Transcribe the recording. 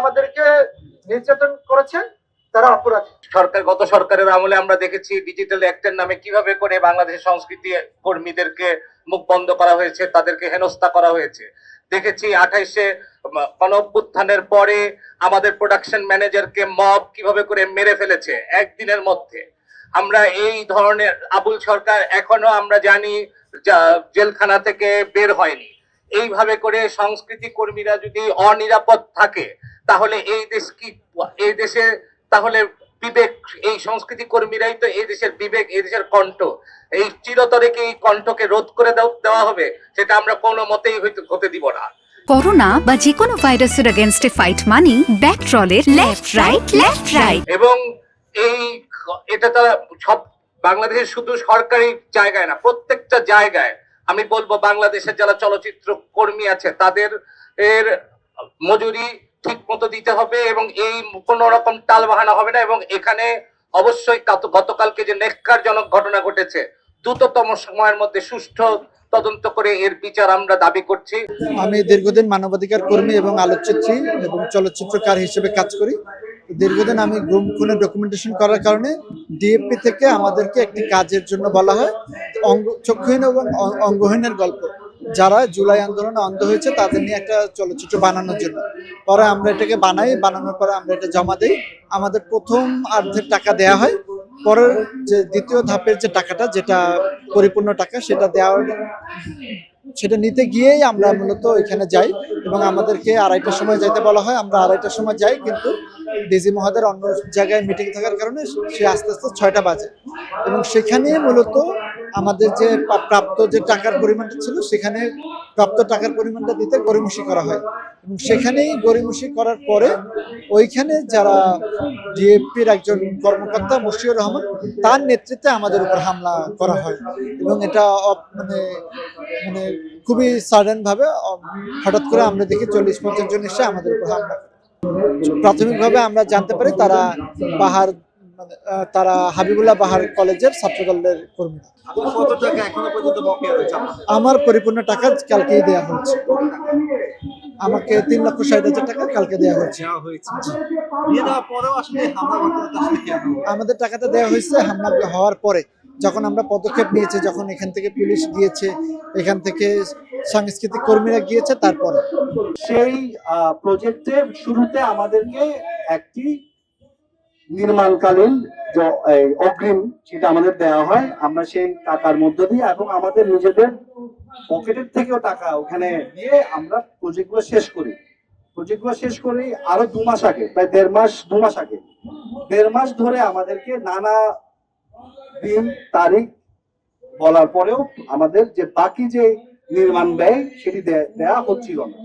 আমাদেরকে নির্যাতন করেছেন তারা অপরাধী। গত সরকারের আমলে আমরা দেখেছি ডিজিটাল অ্যাক্টের নামে কিভাবে করে বাংলাদেশের সংস্কৃতি কর্মীদেরকে মুখ বন্ধ করা হয়েছে, তাদেরকে হেনস্থা করা হয়েছে। দেখেছি 28-এ গণঅভ্যুত্থানের পরে আমাদের প্রোডাকশন ম্যানেজারকে মব কিভাবে করে মেরে ফেলেছে একদিনের মধ্যে। আমরা এই ধরনের আবুল সরকার এখনো আমরা জানি জেলখানা থেকে বের হয়নি। এইভাবে করে সংস্কৃতি কর্মীরা যদি অনিরাপদ থাকে তাহলে এই দেশে তাহলে বিবেক, এই সংস্কৃতি কর্মীরাই তো এই দেশের বিবেক, এই দেশের কণ্ঠ। এই চিরতরে কি এই কণ্ঠকে রোধ করে দেওয়া হবে? সেটা আমরা কোনো মতেই হতে দিব না। করোনা বা যে কোনো ভাইরাসের এগেইনস্টে ফাইট মানি ব্যাকট্রলের লেফট রাইট। এবং এটা তারা সব বাংলাদেশের শুধু সরকারি জায়গায় না, প্রত্যেকটা জায়গায় আমি বলবো বাংলাদেশের যারা চলচ্চিত্র কর্মী আছে তাদের মজুরি ঠিক মতো দিতে হবে এবং এই কোন রকম টাল বাহানা হবে না। এবং এখানে অবশ্যই গতকালকে যে নেক্কারজনক ঘটনা ঘটেছে দ্রুততম সময়ের মধ্যে সুষ্ঠু তদন্ত করে এর বিচার আমরা দাবি করছি। আমি দীর্ঘদিন মানবাধিকার কর্মী এবং আলোকচিত্রী এবং চলচ্চিত্রকার হিসেবে কাজ করি। দীর্ঘদিন আমি গুম খুনের ডকুমেন্টেশন করার কারণে ডিএফপি থেকে আমাদেরকে একটি কাজের জন্য বলা হয়, চক্ষুহীন এবং অঙ্গহীনের গল্প, যারা জুলাই আন্দোলনে অন্ধ হয়েছে তাদের নিয়ে একটা চলচ্চিত্র বানানোর জন্য। পরে আমরা এটাকে বানানোর পরে আমরা এটা জমা দিই। আমাদের প্রথম অর্ধেক টাকা দেয়া হয়, পরের যে দ্বিতীয় ধাপের যে টাকাটা, যেটা পরিপূর্ণ টাকা, সেটা নিতে গিয়েই আমরা মূলত এখানে যাই এবং আমাদেরকে 2:30টার সময় যাইতে বলা হয়। আমরা 2:30টার সময় যাই, কিন্তু ডিজি মহোদয়ের অন্য জায়গায় মিটিং থাকার কারণে সে আস্তে আস্তে 6টা বাজে এবং সেখানে মূলত আমাদের যে প্রাপ্ত যে টাকার পরিমাণটা ছিল সেখানে প্রাপ্ত টাকার পরিমাণটা দিতে গড়িমসি করা হয় এবং সেখানেই গড়িমসি করার পরে ওইখানে যারা ডিএফপির একজন কর্মকর্তা মশিউর রহমান, তার নেতৃত্বে আমাদের উপর হামলা করা হয় এবং এটা মানে খুবই সাডেন ভাবে হঠাৎ করে আমরা দেখি 40-50 জন এসে আমাদের উপর হামলা করে। প্রাথমিকভাবে আমরা জানতে পারি তারা হাবিবুল্লাহ বাহার কলেজের ছাত্রদলের কর্মী। আমার পরিপূর্ণ টাকা কালকেই দেওয়া হয়েছে। আমাকে 3,60,000 টাকা কালকে দেওয়া হয়েছে। আমাদের টাকাটা দেওয়া হয়েছে হামলা হওয়ার পরে, যখন আমরা পদক্ষেপ নিয়েছি, যখন এখান থেকে পুলিশ গিয়েছে, এখান থেকে সাংস্কৃতিক কর্মীরা গিয়েছে, তারপরে সেই প্রজেক্টের শুরুতে আমাদেরকে একটি নির্মাণকালীন অগ্রিম সেটা আমাদের দেওয়া হয়। আমরা সেই টাকার মধ্য দিয়ে এবং আমাদের নিজেদের পকেটের থেকেও টাকা ওখানে দিয়ে আমরা প্রজেক্টগুলো শেষ করি আরো 2 মাস আগে, প্রায় 2 মাস আগে। 1.5 মাস ধরে আমাদেরকে নানা দিন তারিখ বলার পরেও আমাদের যে বাকি যে নির্মাণ ব্যয় সেটি দেয়া হচ্ছিল না।